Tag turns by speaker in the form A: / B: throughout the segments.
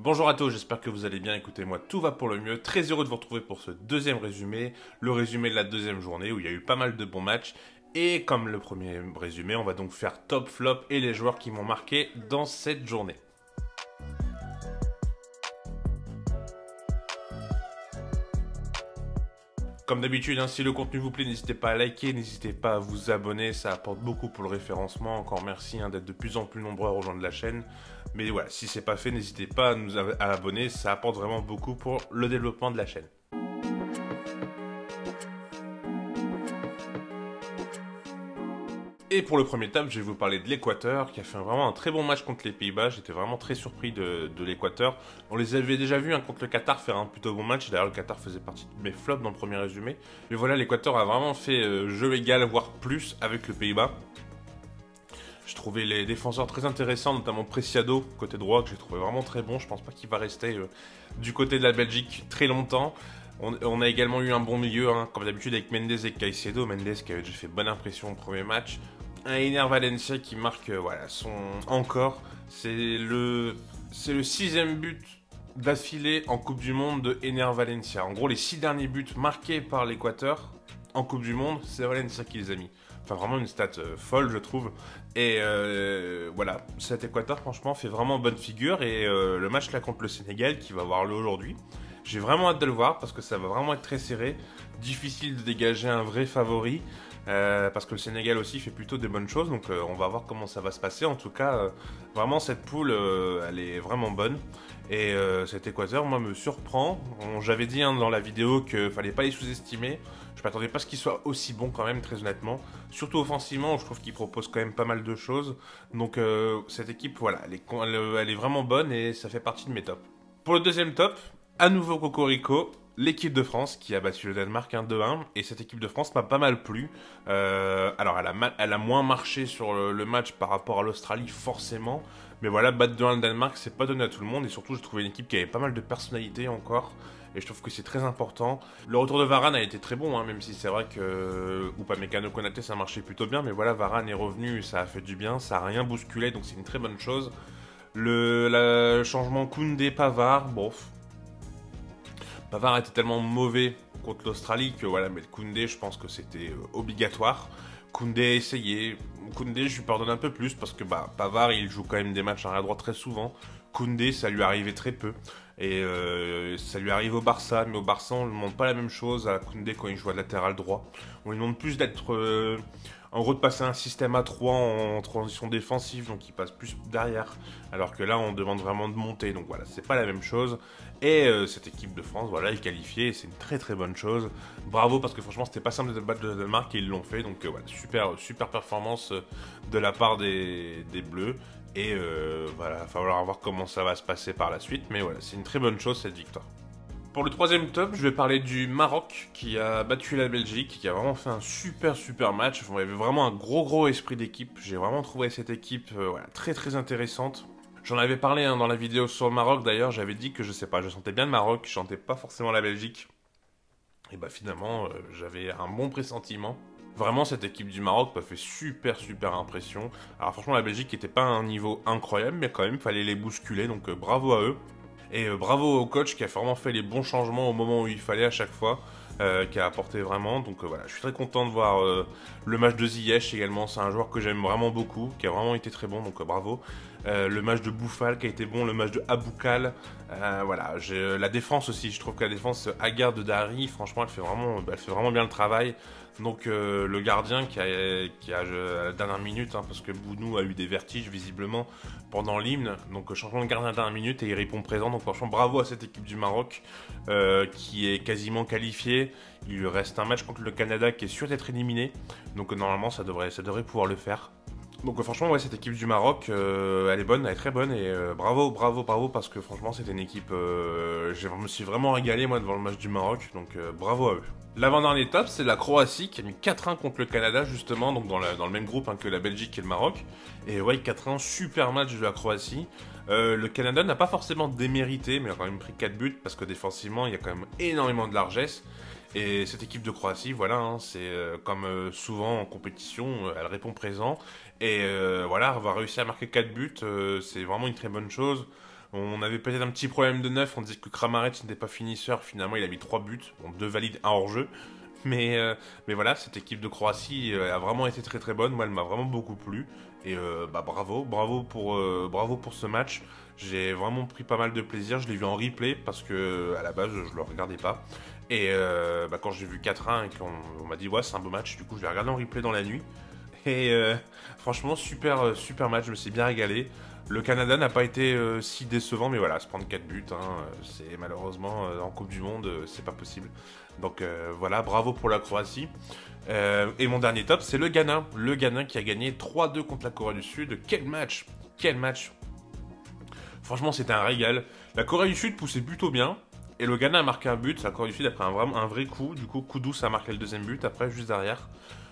A: Bonjour à tous, j'espère que vous allez bien. Écoutez, moi tout va pour le mieux. Très heureux de vous retrouver pour ce deuxième résumé, le résumé de la deuxième journée où il y a eu pas mal de bons matchs. Et comme le premier résumé, on va donc faire top flop et les joueurs qui m'ont marqué dans cette journée. Comme d'habitude, si le contenu vous plaît, n'hésitez pas à liker, n'hésitez pas à vous abonner, ça apporte beaucoup pour le référencement. Encore merci d'être de plus en plus nombreux à rejoindre la chaîne. Mais voilà, si c'est pas fait, n'hésitez pas à abonner, ça apporte vraiment beaucoup pour le développement de la chaîne. Et pour le premier table, je vais vous parler de l'Équateur, qui a fait vraiment un très bon match contre les Pays-Bas. J'étais vraiment très surpris de l'Équateur. On les avait déjà vus contre le Qatar faire un plutôt bon match. D'ailleurs, le Qatar faisait partie de mes flops dans le premier résumé. Mais voilà, l'Équateur a vraiment fait jeu égal, voire plus, avec le Pays-Bas. Je trouvais les défenseurs très intéressants, notamment Preciado, côté droit, que j'ai trouvé vraiment très bon. Je pense pas qu'il va rester du côté de la Belgique très longtemps. On a également eu un bon milieu, comme d'habitude avec Mendes et Caicedo. Mendes qui avait déjà fait bonne impression au premier match. Un Ener Valencia qui marque son encore. C'est le 6e but d'affilée en Coupe du Monde de Ener Valencia. En gros, les 6 derniers buts marqués par l'Équateur en Coupe du Monde, c'est Valencia qui les a mis. Enfin, vraiment une stat folle, je trouve. Et voilà, cet Équateur, franchement, fait vraiment bonne figure. Et le match là contre le Sénégal, qui va avoir lieu aujourd'hui, j'ai vraiment hâte de le voir parce que ça va vraiment être très serré. Difficile de dégager un vrai favori. Parce que le Sénégal aussi fait plutôt des bonnes choses, donc on va voir comment ça va se passer. En tout cas, vraiment cette poule, elle est vraiment bonne. Et cet Équateur, moi, me surprend. J'avais dit dans la vidéo qu'il fallait pas les sous-estimer. Je m'attendais pas à ce qu'ils soient aussi bons quand même, très honnêtement. Surtout offensivement, je trouve qu'ils proposent quand même pas mal de choses. Donc cette équipe, voilà, elle est vraiment bonne et ça fait partie de mes tops. Pour le deuxième top, à nouveau Cocorico. L'équipe de France qui a battu le Danemark 2-1 et cette équipe de France m'a pas mal plu. Alors elle a moins marché sur le match par rapport à l'Australie forcément, mais voilà, battre 2-1 le Danemark c'est pas donné à tout le monde et surtout j'ai trouvé une équipe qui avait pas mal de personnalité encore et je trouve que c'est très important. Le retour de Varane a été très bon, même si c'est vrai que Upamecano Konaté ça marchait plutôt bien, mais voilà, Varane est revenu, ça a fait du bien, ça a rien bousculé donc c'est une très bonne chose. Le changement Koundé-Pavard, bon. Pavard était tellement mauvais contre l'Australie que voilà, mais le Koundé, je pense que c'était obligatoire. Koundé a essayé. Koundé, je lui pardonne un peu plus parce que Pavard, il joue quand même des matchs arrière droit très souvent. Koundé, ça lui arrivait très peu. Et ça lui arrive au Barça, mais au Barça, on ne lui demande pas la même chose à Koundé quand il joue à latéral droit. On lui demande plus d'être. En gros, de passer un système à 3 en transition défensive, donc il passe plus derrière. Alors que là, on demande vraiment de monter, donc voilà, c'est pas la même chose. Et cette équipe de France, voilà, est qualifiée, c'est une très très bonne chose. Bravo, parce que franchement, c'était pas simple de battre le Danemark et ils l'ont fait, donc voilà, super performance de la part des Bleus. Et voilà, il va falloir voir comment ça va se passer par la suite, mais voilà, c'est une très bonne chose cette victoire. Pour le troisième top, je vais parler du Maroc qui a battu la Belgique, qui a vraiment fait un super match. Il y avait vraiment un gros esprit d'équipe. J'ai vraiment trouvé cette équipe voilà, très intéressante. J'en avais parlé dans la vidéo sur le Maroc d'ailleurs, j'avais dit que je sais pas, je sentais bien le Maroc, je sentais pas forcément la Belgique. Et finalement, j'avais un bon pressentiment. Vraiment, cette équipe du Maroc m'a fait super impression. Alors franchement, la Belgique n'était pas à un niveau incroyable, mais quand même, il fallait les bousculer, donc bravo à eux. Et bravo au coach qui a vraiment fait les bons changements au moment où il fallait à chaque fois, qui a apporté vraiment. Donc voilà, je suis très content de voir le match de Ziyech également. C'est un joueur que j'aime vraiment beaucoup, qui a vraiment été très bon, donc bravo. Le match de Bouffal qui a été bon, le match de Aboukal. Voilà, la défense aussi, je trouve que la défense Aguerd de Dari, franchement, elle fait vraiment bien le travail. Donc le gardien qui a à la dernière minute, parce que Bounou a eu des vertiges visiblement pendant l'hymne, donc changement de gardien à la dernière minute et il répond présent. Donc franchement bravo à cette équipe du Maroc qui est quasiment qualifiée. Il lui reste un match contre le Canada qui est sûr d'être éliminé, donc normalement ça devrait pouvoir le faire. Donc franchement ouais, cette équipe du Maroc elle est bonne, elle est très bonne et bravo parce que franchement c'était une équipe, je me suis vraiment régalé moi devant le match du Maroc, donc bravo à eux. L'avant-dernier top, c'est la Croatie qui a mis 4-1 contre le Canada justement, donc dans le même groupe que la Belgique et le Maroc. Et ouais, 4-1, super match de la Croatie. Le Canada n'a pas forcément démérité, mais il a quand même pris 4 buts parce que défensivement il y a quand même énormément de largesse. Et cette équipe de Croatie, voilà, c'est comme souvent en compétition, elle répond présent. Et voilà, avoir réussi à marquer 4 buts, c'est vraiment une très bonne chose. On avait peut-être un petit problème de neuf, on disait que Kramaric n'était pas finisseur, finalement il a mis 3 buts, bon, 2 valides, un hors-jeu. Mais voilà, cette équipe de Croatie a vraiment été très très bonne, moi elle m'a vraiment beaucoup plu. Et bravo pour ce match. J'ai vraiment pris pas mal de plaisir, je l'ai vu en replay parce que à la base je le regardais pas. Et quand j'ai vu 4-1 et qu'on m'a dit ouais c'est un beau match, du coup je l'ai regardé en replay dans la nuit. Et franchement super match, je me suis bien régalé. Le Canada n'a pas été si décevant, mais voilà, se prendre 4 buts, hein, c'est malheureusement en Coupe du Monde, c'est pas possible. Donc voilà, bravo pour la Croatie. Et mon dernier top, c'est le Ghana. Le Ghana qui a gagné 3-2 contre la Corée du Sud. Quel match! Quel match! Franchement, c'était un régal. La Corée du Sud poussait plutôt bien. Et le Ghana a marqué un but. La Corée du Sud a pris un vrai coup. Du coup, Kudus a marqué le deuxième but après, juste derrière.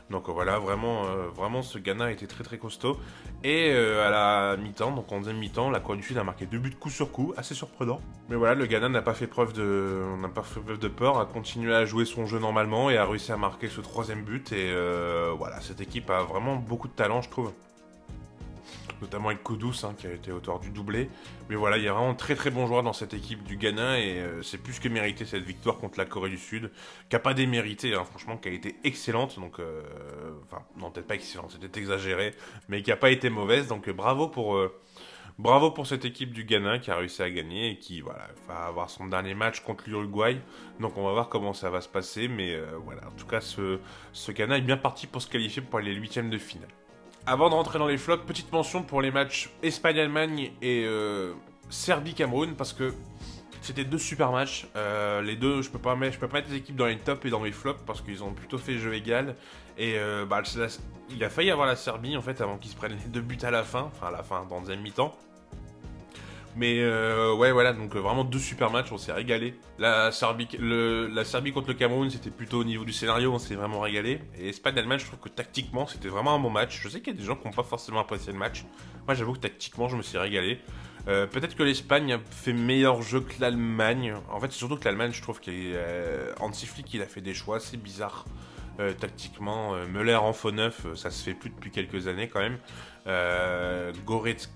A: Donc voilà, vraiment ce Ghana a été très très costaud. Et à la mi-temps, donc en deuxième mi-temps, la Corée du Sud a marqué 2 buts coup sur coup, assez surprenant. Mais voilà, le Ghana n'a pas fait preuve de peur, a continué à jouer son jeu normalement et a réussi à marquer ce troisième but. Et voilà, cette équipe a vraiment beaucoup de talent, je trouve. Notamment avec Kudus, hein, qui a été auteur du doublé. Mais voilà, il y a vraiment très très bons joueurs dans cette équipe du Ghana et c'est plus que mérité cette victoire contre la Corée du Sud, qui a pas démérité, hein, franchement, qui a été excellente. Donc, enfin, non, peut-être pas excellente, c'était exagéré, mais qui a pas été mauvaise. Donc, bravo pour cette équipe du Ghana qui a réussi à gagner et qui voilà, va avoir son dernier match contre l'Uruguay. Donc, on va voir comment ça va se passer. Mais voilà, en tout cas, ce Ghana est bien parti pour se qualifier pour les huitièmes de finale. Avant de rentrer dans les flops, petite mention pour les matchs Espagne-Allemagne et Serbie-Cameroun parce que c'était 2 super matchs. Les deux, je peux pas mettre les équipes dans les tops et dans les flops parce qu'ils ont plutôt fait jeu égal. Et il a failli avoir la Serbie en fait avant qu'ils se prennent les 2 buts à la fin, dans le deuxième mi-temps. Mais ouais, voilà, donc vraiment 2 super matchs, on s'est régalé. La Serbie contre le Cameroun, c'était plutôt au niveau du scénario, on s'est vraiment régalé. Et Espagne-Allemagne, je trouve que tactiquement, c'était vraiment un bon match. Je sais qu'il y a des gens qui n'ont pas forcément apprécié le match. Moi, j'avoue que tactiquement, je me suis régalé. Peut-être que l'Espagne a fait meilleur jeu que l'Allemagne. En fait, c'est surtout que l'Allemagne, je trouve qu'Hansi Flick, il a fait des choix assez bizarres. Tactiquement, Müller en faux neuf, ça se fait plus depuis quelques années quand même.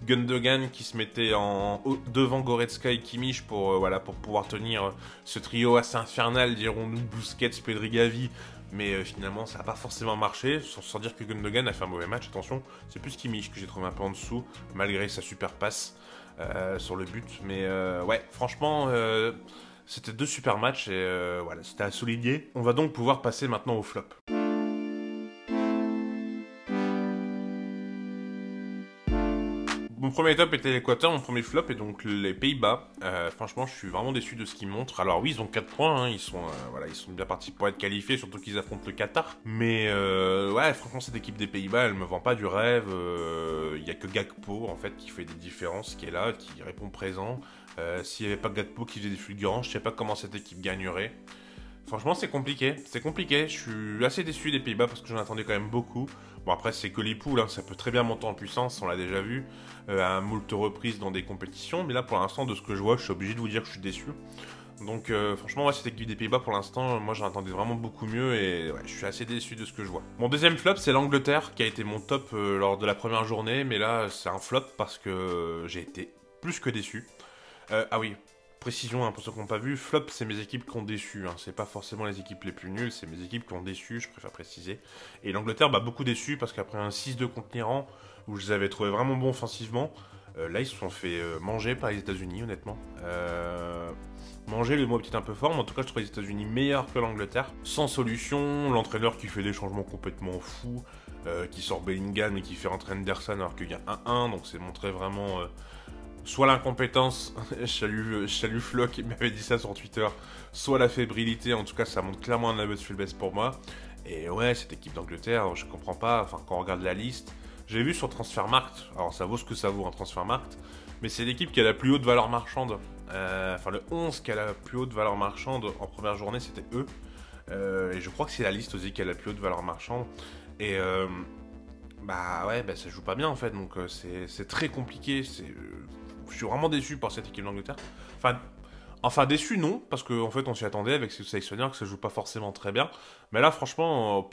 A: Gundogan qui se mettait devant Goretzka et Kimmich pour pouvoir tenir ce trio assez infernal, dirons-nous, Busquets, Pedri, Gavi. Mais finalement, ça n'a pas forcément marché, sans dire que Gundogan a fait un mauvais match. Attention, c'est plus Kimmich que j'ai trouvé un peu en dessous, malgré sa super passe sur le but. Mais ouais, franchement, c'était 2 super matchs et voilà, c'était à souligner. On va donc pouvoir passer maintenant au flop. Mon premier top était l'Équateur, mon premier flop est donc les Pays-Bas. Franchement, je suis vraiment déçu de ce qu'ils montrent. Alors oui, ils ont 4 points, hein, ils sont bien partis pour être qualifiés, surtout qu'ils affrontent le Qatar. Mais ouais, franchement, cette équipe des Pays-Bas, elle me vend pas du rêve. Il y a que Gakpo, en fait, qui fait des différences, qui est là, qui répond présent. S'il n'y avait pas Gakpo qui faisait des fulgurances, je sais pas comment cette équipe gagnerait. Franchement, c'est compliqué. Je suis assez déçu des Pays-Bas parce que j'en attendais quand même beaucoup. Bon, après, c'est que les poules, hein, ça peut très bien monter en puissance, on l'a déjà vu à moult reprises dans des compétitions. Mais là, pour l'instant, de ce que je vois, je suis obligé de vous dire que je suis déçu. Donc, franchement, ouais, cette équipe des Pays-Bas, pour l'instant, moi, j'en attendais vraiment beaucoup mieux et ouais, je suis assez déçu de ce que je vois. Mon deuxième flop, c'est l'Angleterre, qui a été mon top lors de la première journée. Mais là, c'est un flop parce que j'ai été plus que déçu. Ah oui. Précision, hein, pour ceux qui n'ont pas vu, flop, c'est mes équipes qui ont déçu. Hein. C'est pas forcément les équipes les plus nulles, c'est mes équipes qui ont déçu, je préfère préciser. Et l'Angleterre, beaucoup déçu parce qu'après un 6-2 contre l'Iran, où je les avais trouvés vraiment bons offensivement, là, ils se sont fait manger par les États-Unis, honnêtement. Manger, le mot est peut-être un peu fort, mais en tout cas, je trouve les États-Unis meilleurs que l'Angleterre. Sans solution, l'entraîneur qui fait des changements complètement fous, qui sort Bellingham et qui fait rentrer Anderson alors qu'il y a 1-1, donc c'est montré vraiment. Soit l'incompétence, salut Flo qui m'avait dit ça sur Twitter, soit la fébrilité, en tout cas ça montre clairement un aveu de faiblesse pour moi. Et ouais, cette équipe d'Angleterre, je comprends pas, enfin quand on regarde la liste, j'ai vu sur Transfermarkt, alors ça vaut ce que ça vaut un Transfermarkt, mais c'est l'équipe qui a la plus haute valeur marchande, le 11 qui a la plus haute valeur marchande en première journée c'était eux, et je crois que c'est la liste aussi qui a la plus haute valeur marchande, et ça joue pas bien en fait, donc c'est très compliqué, je suis vraiment déçu par cette équipe d'Angleterre. Enfin déçu non, parce qu'en fait on s'y attendait avec ce sélectionneur que ça joue pas forcément très bien. Mais là franchement,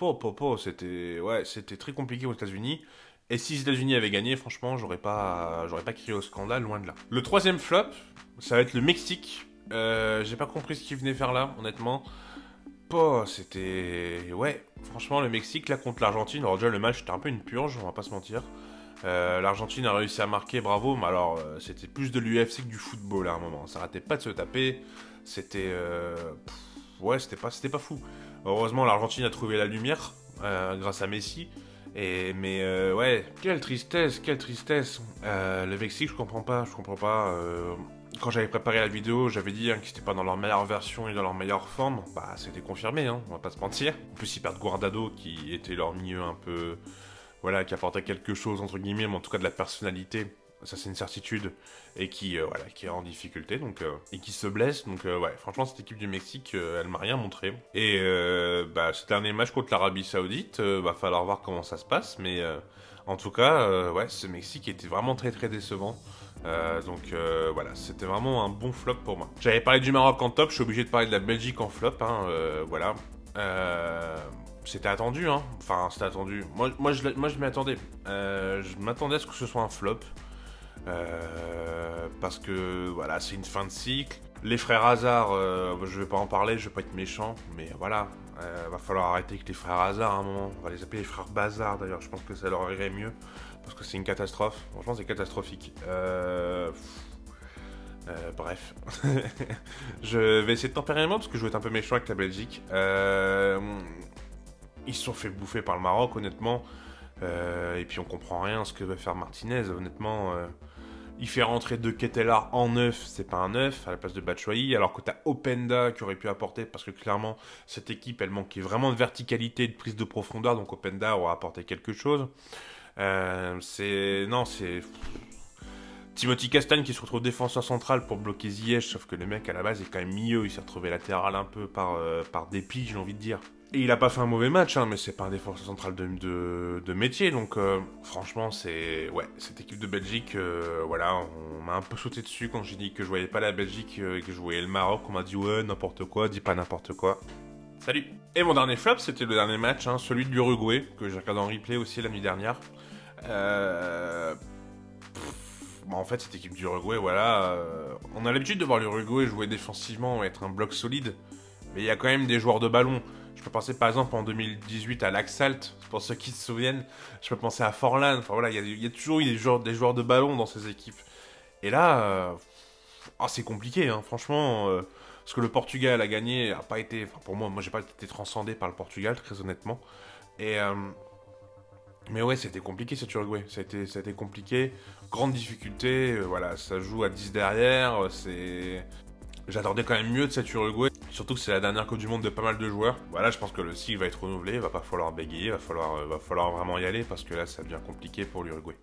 A: c'était très compliqué aux États-Unis. Et si les États-Unis avaient gagné, franchement, j'aurais pas crié au scandale, loin de là. Le troisième flop, ça va être le Mexique. J'ai pas compris ce qu'ils venaient faire là, honnêtement. C'était... Ouais, franchement, le Mexique, là, contre l'Argentine, alors déjà, le match, c'était un peu une purge, on va pas se mentir. L'Argentine a réussi à marquer, bravo, mais alors, c'était plus de l'UFC que du football à un moment. Ça arrêtait pas de se taper, c'était... Ouais, c'était pas fou. Heureusement, l'Argentine a trouvé la lumière, grâce à Messi. Mais ouais, quelle tristesse, quelle tristesse. Le Mexique, je comprends pas. Quand j'avais préparé la vidéo, j'avais dit qu'ils n'étaient pas dans leur meilleure version et dans leur meilleure forme. Bah, c'était confirmé, hein, on va pas se mentir. En plus, ils perdent Guardado, qui était leur milieu un peu... Voilà, qui apportait quelque chose, entre guillemets, mais en tout cas de la personnalité. Ça, c'est une certitude. Et voilà, qui est en difficulté, donc, et qui se blesse. Donc, ouais, franchement, cette équipe du Mexique, elle m'a rien montré. Et bah, ce dernier match contre l'Arabie Saoudite, va falloir voir comment ça se passe. Mais en tout cas, ouais, ce Mexique était vraiment très très décevant. Donc voilà, c'était vraiment un bon flop pour moi. J'avais parlé du Maroc en top, je suis obligé de parler de la Belgique en flop, hein, voilà. C'était attendu, hein. Enfin, c'était attendu. Moi je m'y attendais. Je m'attendais à ce que ce soit un flop. Parce que voilà, c'est une fin de cycle. Les frères Hazard, je vais pas en parler, je vais pas être méchant, mais voilà, va falloir arrêter avec les frères Hazard à un moment. On va les appeler les frères Bazar d'ailleurs, je pense que ça leur irait mieux, parce que c'est une catastrophe. Franchement, c'est catastrophique. Bref, je vais essayer de tempérer les mots parce que je vais être un peu méchant avec la Belgique. Ils se sont fait bouffer par le Maroc, honnêtement. Et puis on comprend rien à ce que veut faire Martinez, honnêtement. Il fait rentrer De Ketelaere en neuf, c'est pas un neuf, à la place de Batshuayi, alors que t'as Openda qui aurait pu apporter, parce que clairement, cette équipe, elle manquait vraiment de verticalité et de prise de profondeur, donc Openda aura apporté quelque chose. Non, c'est... Timothy Castagne qui se retrouve défenseur central pour bloquer Ziyech, sauf que le mec, à la base, est quand même milieu, il s'est retrouvé latéral un peu par dépit, j'ai envie de dire. Et il a pas fait un mauvais match, hein, mais c'est pas un défenseur central de métier, donc franchement, c'est... Ouais, cette équipe de Belgique, voilà, on m'a un peu sauté dessus quand j'ai dit que je voyais pas la Belgique et que je voyais le Maroc, on m'a dit ouais, n'importe quoi, dis pas n'importe quoi. Salut. Et mon dernier flop, c'était le dernier match, hein, celui de l'Uruguay, que j'ai regardé en replay aussi la nuit dernière. Bon, en fait, cette équipe d'Uruguay, voilà, on a l'habitude de voir l'Uruguay jouer défensivement et être un bloc solide, mais il y a quand même des joueurs de ballon. Je peux penser par exemple en 2018 à l'Axalt, pour ceux qui se souviennent. Je peux penser à Forlan. Enfin voilà, il y a toujours eu des joueurs de ballon dans ces équipes. Et là, c'est compliqué, hein, franchement. Parce que le Portugal a gagné, a pas été. Enfin pour moi, j'ai pas été transcendé par le Portugal, très honnêtement. Et mais ouais, c'était compliqué cet Uruguay. Ça a été compliqué. Grande difficulté. Voilà, ça joue à 10 derrière. J'attendais quand même mieux de cet Uruguay, surtout que c'est la dernière Coupe du Monde de pas mal de joueurs. Voilà, je pense que le cycle va être renouvelé, il va pas falloir bégayer, va falloir vraiment y aller parce que là ça devient compliqué pour l'Uruguay.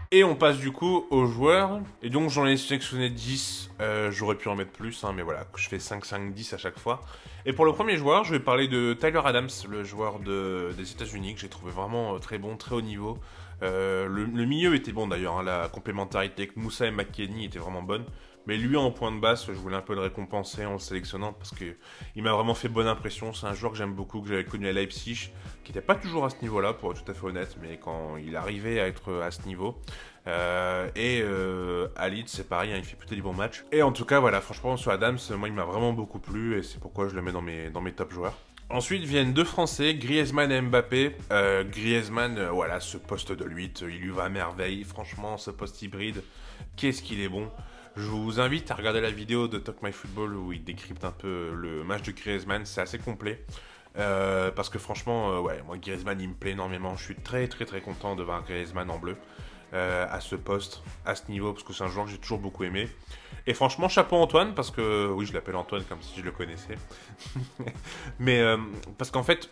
A: Et on passe du coup aux joueurs. Et donc j'en ai sélectionné 10. J'aurais pu en mettre plus, hein, mais voilà, je fais 5-5-10 à chaque fois. Et pour le premier joueur, je vais parler de Tyler Adams, le joueur des États-Unis, que j'ai trouvé vraiment très bon, très haut niveau. Le milieu était bon d'ailleurs, hein, la complémentarité avec Moussa et McKennie était vraiment bonne. Mais lui en point de basse, je voulais un peu le récompenser en le sélectionnant parce qu'il m'a vraiment fait bonne impression. C'est un joueur que j'aime beaucoup, que j'avais connu à Leipzig, qui n'était pas toujours à ce niveau-là, pour être tout à fait honnête, mais quand il arrivait à être à ce niveau. À Leeds, c'est pareil, hein, il fait plutôt des bons matchs. Et en tout cas, voilà, franchement, sur Adams, moi, il m'a vraiment beaucoup plu et c'est pourquoi je le mets dans mes top joueurs. Ensuite viennent deux Français, Griezmann et Mbappé. Griezmann, voilà, ce poste de 8, il lui va à merveille. Franchement, ce poste hybride, qu'est-ce qu'il est bon. Je vous invite à regarder la vidéo de Talk My Football où il décrypte un peu le match de Griezmann, c'est assez complet. Parce que franchement, ouais, moi Griezmann il me plaît énormément. Je suis très très très content de voir Griezmann en bleu à ce poste, à ce niveau, parce que c'est un joueur que j'ai toujours beaucoup aimé. Et franchement, chapeau Antoine, parce que oui, je l'appelle Antoine comme si je le connaissais. Mais parce qu'en fait,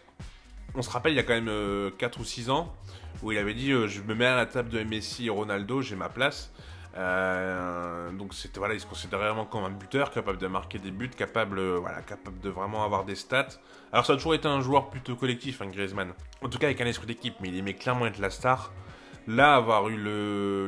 A: on se rappelle, il y a quand même 4 ou 6 ans, où il avait dit je me mets à la table de Messi et Ronaldo, j'ai ma place. Donc c'était voilà, il se considérait vraiment comme un buteur, capable de marquer des buts, capable de vraiment avoir des stats. Alors ça a toujours été un joueur plutôt collectif, hein, Griezmann. En tout cas avec un esprit d'équipe, mais il aimait clairement être la star. Là, avoir eu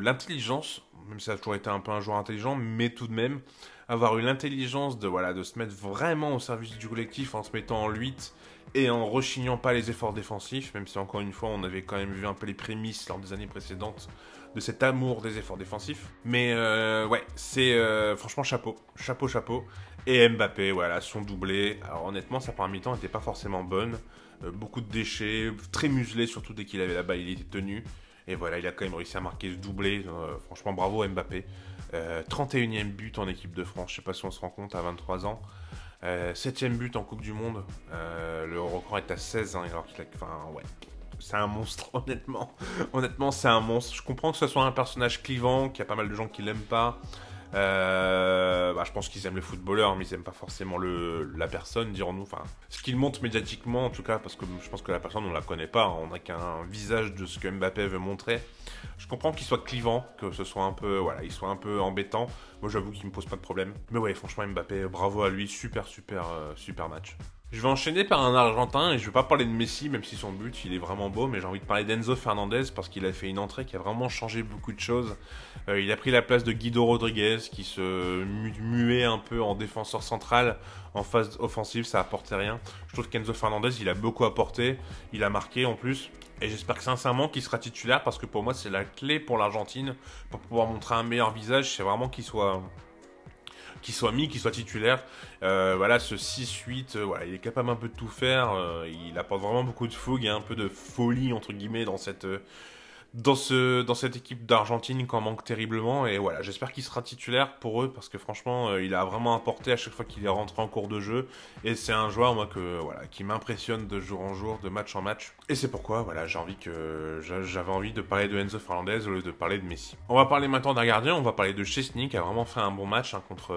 A: l'intelligence, même si ça a toujours été un peu un joueur intelligent, mais tout de même, avoir eu l'intelligence de se mettre vraiment au service du collectif en se mettant en 8 et en rechignant pas les efforts défensifs, même si encore une fois on avait quand même vu un peu les prémices lors des années précédentes de cet amour des efforts défensifs. Mais ouais, c'est franchement chapeau. Et Mbappé, voilà, son doublé. Alors honnêtement, sa première mi-temps n'était pas forcément bonne. Beaucoup de déchets, très muselé, surtout dès qu'il avait la balle, il était tenu. Et voilà, il a quand même réussi à marquer ce doublé. Franchement, bravo Mbappé. 31e but en équipe de France, je sais pas si on se rend compte, à 23 ans. 7e but en Coupe du Monde. Le record est à 16, hein, alors qu'il a... Enfin, ouais. C'est un monstre, honnêtement. Honnêtement, c'est un monstre. Je comprends que ce soit un personnage clivant, qu'il y a pas mal de gens qui l'aiment pas. Je pense qu'ils aiment le footballeur, mais ils aiment pas forcément la personne, dirons-nous. Enfin, ce qu'il montre médiatiquement, en tout cas, parce que je pense que la personne, on la connaît pas. On n'a qu'un visage de ce que Mbappé veut montrer. Je comprends qu'il soit clivant, que ce soit un peu, voilà, il soit un peu embêtant. Moi, j'avoue qu'il me pose pas de problème. Mais ouais, franchement, Mbappé, bravo à lui, super match. Je vais enchaîner par un Argentin, et je vais pas parler de Messi, même si son but, il est vraiment beau, mais j'ai envie de parler d'Enzo Fernandez, parce qu'il a fait une entrée qui a vraiment changé beaucoup de choses. Il a pris la place de Guido Rodriguez, qui se muait un peu en défenseur central, en phase offensive, ça apportait rien. Je trouve qu'Enzo Fernandez, il a beaucoup apporté, il a marqué en plus, et j'espère que sincèrement qu'il sera titulaire, parce que pour moi, c'est la clé pour l'Argentine, pour pouvoir montrer un meilleur visage, c'est vraiment qu'il soit mis, qu'il soit titulaire. Voilà, ce 6-8, voilà, il est capable un peu de tout faire. Il apporte vraiment beaucoup de fougue et un peu de folie, entre guillemets, dans cette équipe d'Argentine qui en manque terriblement. Et voilà, j'espère qu'il sera titulaire pour eux, parce que franchement, il a vraiment apporté à chaque fois qu'il est rentré en cours de jeu. Et c'est un joueur, moi, qui m'impressionne de jour en jour, de match en match. Et c'est pourquoi, voilà, j'avais envie de parler de Enzo Fernandez au lieu de parler de Messi. On va parler maintenant d'un gardien, on va parler de Szczęsny, qui a vraiment fait un bon match, hein, contre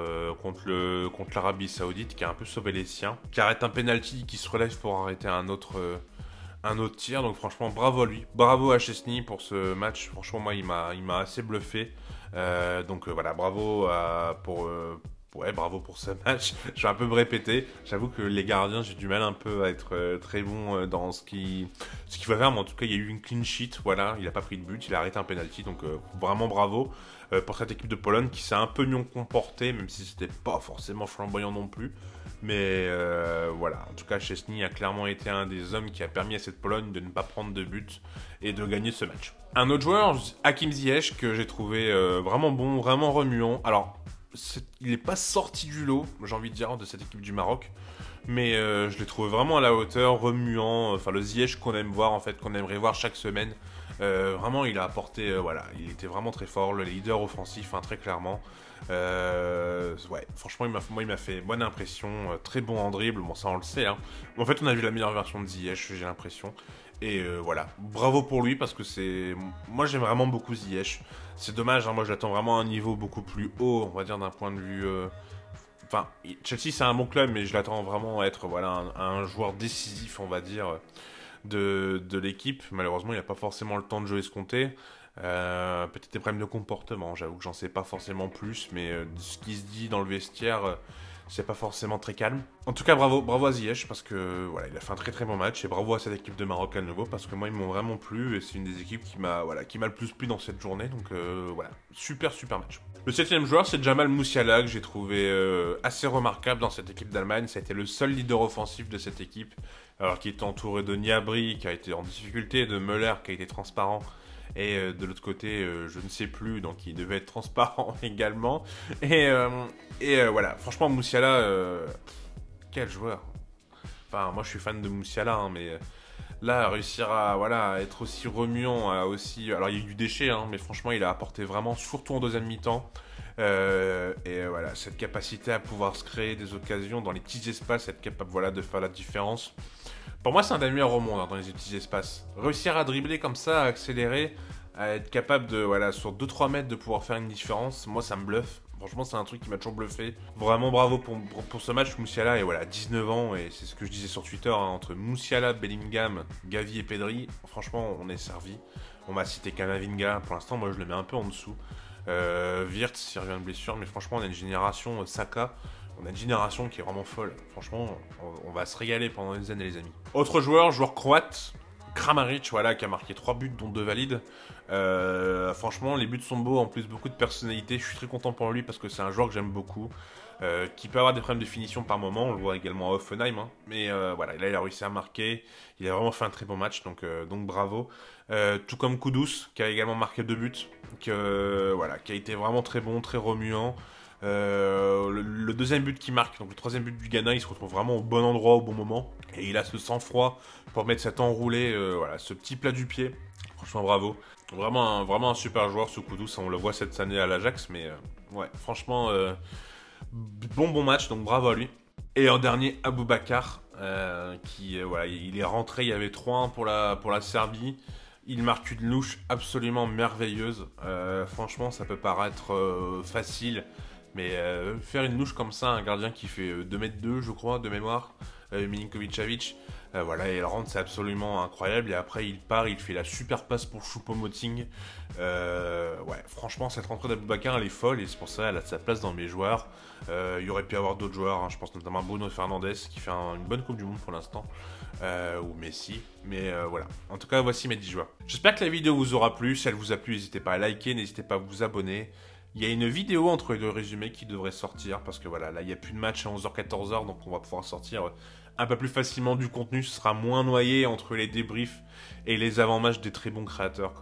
A: l'Arabie Saoudite, qui a un peu sauvé les siens, qui arrête un penalty, qui se relève pour arrêter un autre tir. Donc franchement, bravo à lui, bravo à Szczęsny pour ce match. Franchement, moi, il m'a assez bluffé. Voilà, bravo bravo pour ce match. Je vais un peu me répéter. J'avoue que les gardiens, j'ai du mal un peu à être très bon dans ce qu'il faut faire. Mais en tout cas, il y a eu une clean sheet. Voilà, il n'a pas pris de but, il a arrêté un penalty. Donc vraiment bravo pour cette équipe de Pologne qui s'est un peu mieux comportée, même si c'était pas forcément flamboyant non plus. Mais voilà, en tout cas, Szczęsny a clairement été un des hommes qui a permis à cette Pologne de ne pas prendre de but et de gagner ce match. Un autre joueur, Hakim Ziyech, que j'ai trouvé vraiment bon, vraiment remuant. Alors, il n'est pas sorti du lot, j'ai envie de dire, de cette équipe du Maroc. Mais je l'ai trouvé vraiment à la hauteur, remuant. Enfin, le Ziyech qu'on aime voir, en fait, qu'on aimerait voir chaque semaine. Vraiment, il a apporté, voilà, il était vraiment très fort, le leader offensif, hein, très clairement. Ouais, franchement, il m'a fait bonne impression, très bon en dribble, bon ça on le sait, hein. En fait, on a vu la meilleure version de Ziyech, j'ai l'impression. Et voilà, bravo pour lui, parce que moi j'aime vraiment beaucoup Ziyech. C'est dommage, hein, moi je l'attends vraiment à un niveau beaucoup plus haut, on va dire d'un point de vue... Enfin, Chelsea c'est un bon club, mais je l'attends vraiment à être, voilà, un joueur décisif, on va dire, de l'équipe. Malheureusement, il n'a pas forcément le temps de jouer escompté. Peut-être des problèmes de comportement, j'avoue que j'en sais pas forcément plus, mais ce qui se dit dans le vestiaire, c'est pas forcément très calme. En tout cas, bravo à Ziyech, parce que voilà, il a fait un très bon match, et bravo à cette équipe de Maroc à nouveau, parce que moi ils m'ont vraiment plu, et c'est une des équipes qui m'a le plus plu dans cette journée, donc voilà, super match. Le 7e joueur, c'est Jamal Musiala, que j'ai trouvé assez remarquable dans cette équipe d'Allemagne. Ça a été le seul leader offensif de cette équipe, alors qu'il était entouré de Gnabry, qui a été en difficulté, de Müller, qui a été transparent, et de l'autre côté, je ne sais plus, donc il devait être transparent également. Et voilà, franchement, Musiala, quel joueur. Enfin, moi je suis fan de Musiala, hein, mais là, réussir à être aussi remuant, alors il y a eu du déchet, hein, mais franchement, il a apporté vraiment, surtout en deuxième mi-temps. Voilà, cette capacité à pouvoir se créer des occasions dans les petits espaces, être capable, voilà, de faire la différence. Pour moi, c'est un des meilleurs au monde, hein, dans les petits espaces. Réussir à dribbler comme ça, à accélérer, à être capable de, voilà, sur 2-3 mètres, de pouvoir faire une différence, moi, ça me bluffe. Franchement, c'est un truc qui m'a toujours bluffé. Vraiment bravo pour ce match, Musiala. Et voilà, 19 ans, et c'est ce que je disais sur Twitter, hein, entre Musiala, Bellingham, Gavi et Pedri, franchement, on est servi. On m'a cité Camavinga, pour l'instant, moi, je le mets un peu en dessous. Wirtz, s'il revient de blessure, mais franchement, on a une génération Saka. On a une génération qui est vraiment folle. Franchement, on va se régaler pendant des années, les amis. Autre joueur croate, Kramaric, voilà, qui a marqué 3 buts, dont 2 valides. Franchement, les buts sont beaux, en plus beaucoup de personnalité. Je suis très content pour lui parce que c'est un joueur que j'aime beaucoup, qui peut avoir des problèmes de finition par moment. On le voit également à Hoffenheim, hein. Mais voilà, là il a réussi à marquer. Il a vraiment fait un très bon match, donc bravo. Tout comme Kudus, qui a également marqué 2 buts, voilà, qui a été vraiment très bon, très remuant. Le deuxième but qui marque, donc le troisième but du Ghana, il se retrouve vraiment au bon endroit au bon moment. Et il a ce sang-froid pour mettre cet enroulé, voilà, ce petit plat du pied. Franchement, bravo. Vraiment un super joueur, ce Kudus. On le voit cette année à l'Ajax, mais ouais, franchement, bon match, donc bravo à lui. Et en dernier, Aboubakar, qui, voilà, il est rentré, il y avait 3-1 pour la Serbie. Il marque une louche absolument merveilleuse. Franchement, ça peut paraître facile, mais faire une louche comme ça, un gardien qui fait 2m2, je crois, de mémoire, Milinkovic-Savic, voilà, et elle rentre, c'est absolument incroyable. Et après, il part, il fait la super passe pour Choupo-Moting. Ouais, franchement, cette rentrée d'Aboubacar, elle est folle, et c'est pour ça qu'elle a sa place dans mes joueurs. Il y aurait pu y avoir d'autres joueurs, hein, je pense notamment à Bruno Fernandes, qui fait une bonne Coupe du Monde pour l'instant. Ou Messi, mais voilà. En tout cas, voici mes 10 joueurs. J'espère que la vidéo vous aura plu. Si elle vous a plu, n'hésitez pas à liker, n'hésitez pas à vous abonner. Il y a une vidéo entre les deux résumés qui devrait sortir, parce que voilà, là, il n'y a plus de match à 11h-14h, donc on va pouvoir sortir un peu plus facilement du contenu. Ce sera moins noyé entre les débriefs et les avant-matchs des très bons créateurs,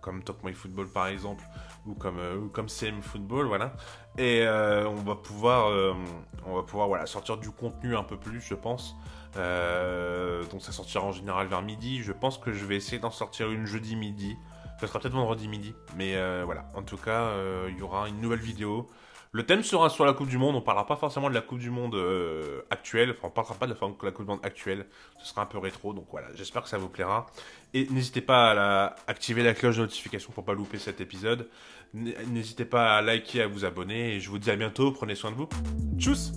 A: comme Talk My Football par exemple, ou comme CM Football, voilà. Et on va pouvoir voilà, sortir du contenu un peu plus, je pense. Donc ça sortira en général vers midi. Je pense que je vais essayer d'en sortir une jeudi midi. Ça sera peut-être vendredi midi. Mais voilà, en tout cas, il y aura une nouvelle vidéo. Le thème sera sur la Coupe du Monde. On parlera pas forcément de la Coupe du Monde actuelle. Enfin, on parlera pas de la Coupe du Monde actuelle. Ce sera un peu rétro. Donc voilà, j'espère que ça vous plaira. Et n'hésitez pas à activer la cloche de notification pour pas louper cet épisode. N'hésitez pas à liker, à vous abonner. Et je vous dis à bientôt. Prenez soin de vous. Tchuss!